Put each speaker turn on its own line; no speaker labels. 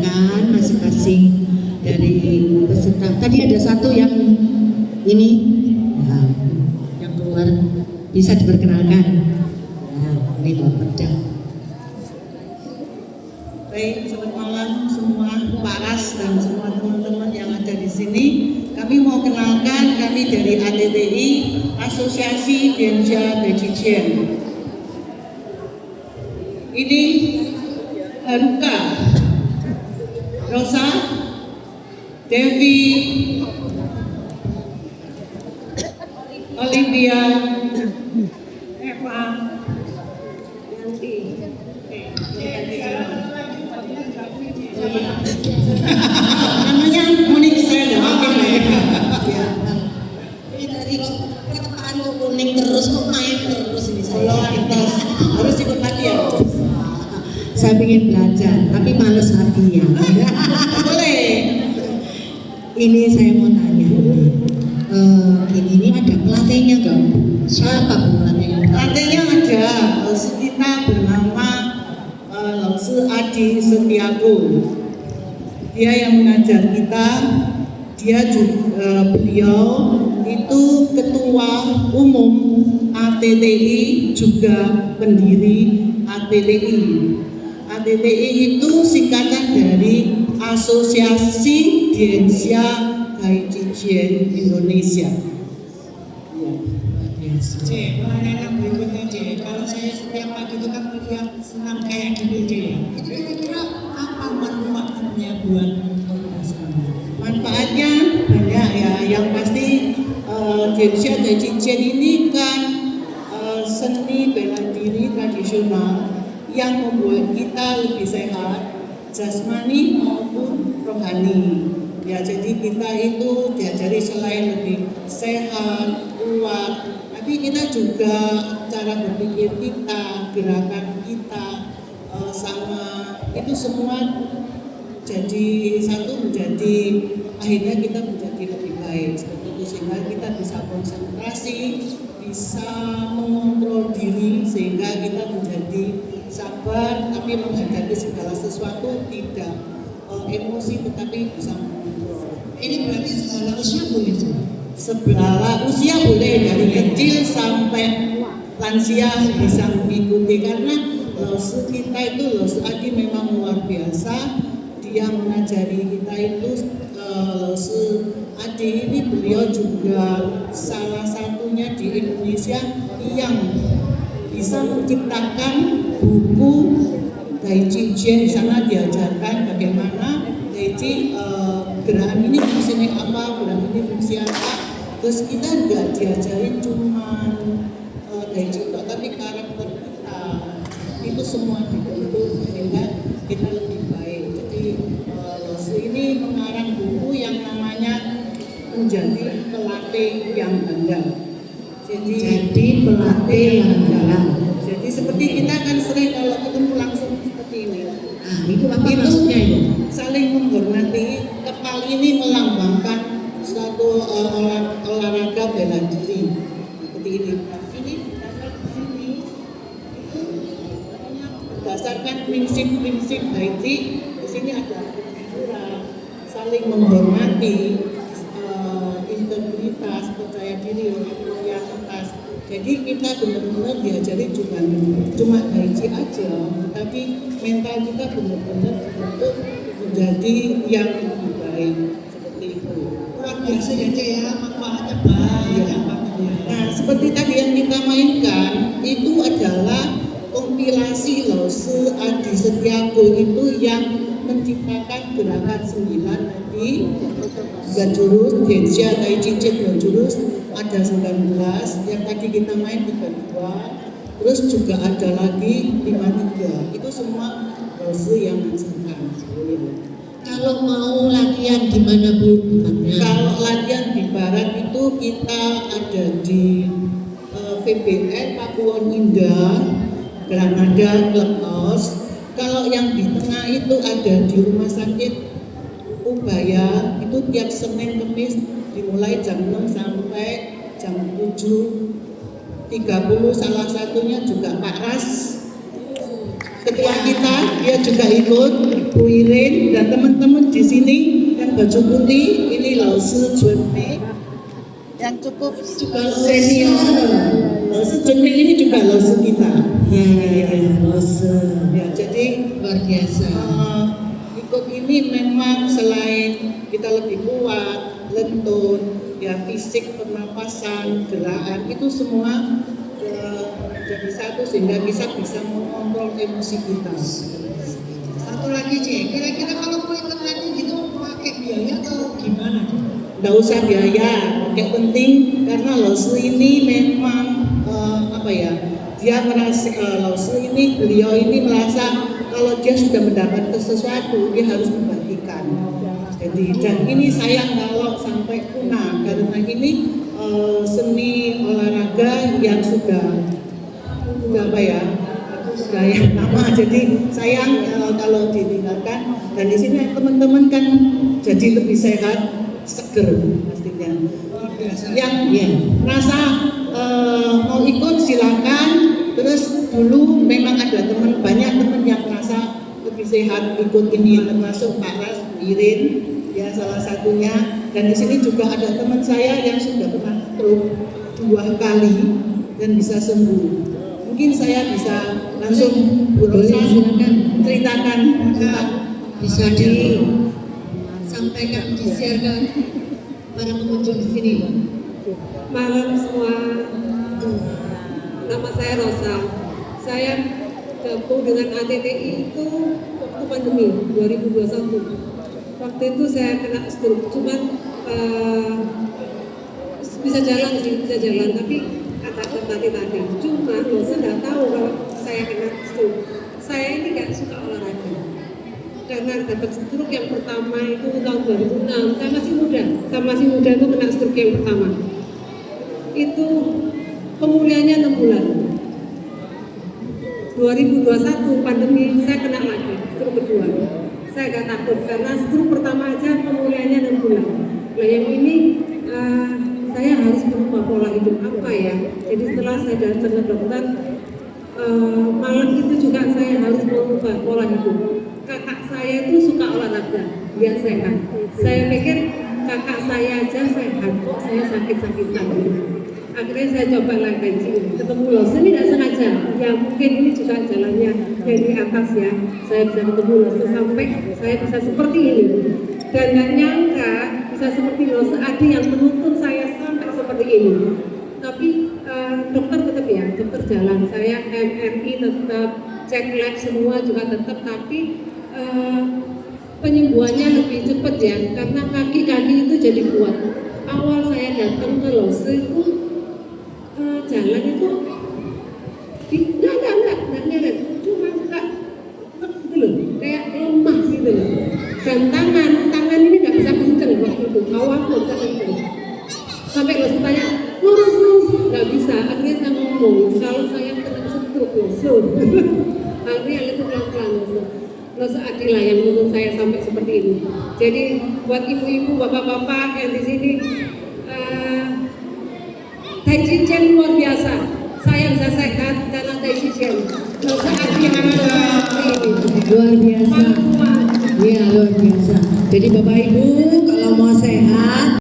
diperkenalkan masing-masing dari peserta. Tadi ada satu yang ini, ya, yang keluar bisa diperkenalkan. Ya, ini Pak Perda.
Baik, selamat malam semua Pak Ras dan semua teman-teman yang ada di sini. Kami mau kenalkan, kami dari ATTI, Asosiasi Diensya Dajijien. Ini Haruka, Rosa, Devi, Olivia, Eva, Yanti. Namanya Monik Sena.
Ini tadi kok ketepaan kok kuning terus, kok main terus ini saya.
Harus ikut latihan.
Saya ingin belajar, tapi males latihan.
Boleh.
Ini saya mau tanya. Ini ada pelatihnya nggak? Siapa pelatihnya?
Pelatihnya ada. Kita bernama Laosu Adi Setiago. Dia yang mengajar kita. Dia juga beliau itu ketua umum ATTI, juga pendiri ATTI. ATTI itu singkatan dari Asosiasi Diensya Dajijien Indonesia.
C, pertanyaan berikutnya C. Kalau saya setiap pagi itu kan melihat senam kayak gini C. Kira-kira apa manfaatnya buat
Manfaatnya banyak ya. Yang pasti Diensya Dajijien ini kan seni bela diri tradisional yang membuat kita lebih sehat jasmani maupun rohani. Ya, jadi kita itu diajari selain lebih sehat, kuat, tapi kita juga cara berpikir kita, gerakan kita, sama itu semua jadi satu, menjadi akhirnya kita menjadi lebih baik seperti itu, sehingga kita bisa konsentrasi, bisa mengontrol diri, sehingga kita menjadi sabar tapi menghadapi segala sesuatu tidak emosi tetapi bisa mengontrol.
ini berarti segala usia boleh sih?
Segala usia boleh, dari kecil sampai lansia bisa mengikuti, karena Laosu kita itu Laosu Adi memang luar biasa. Dia mengajari kita itu Laosu Adi ini, beliau juga salah satunya di Indonesia yang bisa menciptakan buku Dajijien. Di sana diajarkan bagaimana Daiji gerakan ini fungsinya apa, gerakan ini fungsi apa. Terus kita nggak diajarin cuma Daiji tapi karakter kita itu semua dibentuk sehingga kita lebih baik. Jadi Laosu ini mengarang buku yang namanya Menjadi Pelatih yang Handal. Jadi
pelatih yang handal.
Jadi seperti kita kan sering kalau ketemu langsung seperti ini.
Nah, itu apa maksudnya itu?
Saling menghormati. Kepal ini melambangkan suatu olahraga bela diri. Seperti ini. Ini di sini itu berdasarkan prinsip-prinsip Daiji. Di sini ada aturan, saling menghormati, integritas, percaya diri, loyalitas. Jadi kita benar-benar diajari cuma Daiji aja, tapi mental kita benar-benar untuk menjadi yang lebih baik seperti itu.
Luar biasa ya C ya, manfaatnya banyak banget ya.
Nah, seperti tadi yang kita mainkan itu adalah kompilasi Laosu Adi Setiago itu yang menciptakan gerakan 9 tadi, 3 jurus, Diensya Dajijien 2 jurus, ada 19, yang tadi kita main 32, terus juga ada lagi 53, itu semua Laosu yang mengajarkan.
Kalau mau latihan di mana Bu tempatnya?
Kalau latihan di barat itu kita ada di VBN Pakuwon Indah, Granada Clubhouse. Kalau yang di tengah itu ada di Rumah Sakit Ubaya, itu tiap Senin Kamis dimulai jam 6 sampai jam 7.30. Salah satunya juga Pak Ras. ketua kita, dia juga ikut, Bu Irin dan teman-teman di sini yang baju putih, ini Lao Shi Junmei yang cukup juga senior. Lao Shi Junmei ini juga Lao Shi kita.
Ya, Lose.
Ya, jadi
Luar biasa.
ikut ini memang selain kita lebih kuat, lentun, ya fisik, pernapasan, gerakan itu semua jadi satu sehingga kita bisa mengontrol emosi kita.
Satu lagi C, kira-kira kalau mau ikut lagi gitu pakai biaya atau gimana?
Nggak usah biaya, pakai penting karena Lao Shi ini memang apa ya? Dia merasa Lao Shi ini, beliau ini merasa kalau dia sudah mendapatkan sesuatu, dia harus membagikan. Jadi dan ini sayang kalau sampai punah karena ini seni olahraga yang sudah apa ya? Sudah yang lama. Jadi sayang kalau ditinggalkan. Dan di sini teman-teman kan jadi lebih sehat, seger pastinya. Yang merasa mau ikut silakan. Terus dulu memang ada banyak teman yang merasa lebih sehat ikut ini, termasuk Pak Ras, Bu Irin, ya salah satunya. Dan di sini juga ada teman saya yang sudah pernah stroke 2 kali dan bisa sembuh. Mungkin saya bisa langsung Bu Rosa
silakan
ceritakan.
bisa disampaikan, disiarkan para pengunjung di sini.
Malam semua, nama saya Rosa. Saya gabung dengan ATTI itu waktu pandemi 2021. Waktu itu saya kena stroke, cuman bisa jalan sih, bisa jalan, tapi kata tadi. Cuma saya nggak tahu kalau saya kena stroke. Saya ini nggak suka olahraga. Karena dapat stroke yang pertama itu tahun 2006, saya masih muda itu kena stroke yang pertama. Itu pemulihannya 6 bulan. 2021 pandemi saya kena lagi stroke kedua. Saya gak takut karena stroke pertama aja pemulihannya 6 bulan. Nah yang ini saya harus berubah pola hidup apa ya. Jadi setelah saya datang ke dokter, malam itu juga saya harus mengubah pola hidup. Kakak saya itu suka olahraga, dia sehat. Saya pikir kakak saya aja sehat, kok saya sakit-sakitan. Akhirnya saya coba lagi ketemu Lao Shi, ini tidak sengaja. Ya mungkin ini juga jalannya dari atas ya. Saya bisa ketemu Lao Shi sampai saya bisa seperti ini. Dan nggak nyangka bisa seperti Lao Shi ada yang menuntun saya sampai seperti ini. Tapi dokter tetap ya, dokter jalan. Saya MRI tetap, cek lab semua juga tetap. Tapi penyembuhannya lebih cepat ya, karena kaki-kaki itu jadi kuat. Awal saya datang ke Lao Shi itu jalan itu enggak nyeret, cuma enggak gitu loh, kayak lemah gitu loh. Dan tangan ini nggak bisa kenceng waktu itu, awal nggak bisa kenceng. Sampai Lao Shi tanya, lurus, nggak bisa. Akhirnya saya ngomong, kalau saya kena stroke Lao Shi. Akhirnya itu pelan-pelan Lao Shi Adilah yang menuntun saya sampai seperti ini. Jadi buat ibu-ibu, bapak-bapak yang di sini, Tai Chi Chuan luar biasa. Saya bisa sehat karena Tai Chi Chuan. Lao Shi Adilah
Luar biasa. Iya, luar biasa. Jadi Bapak Ibu kalau mau sehat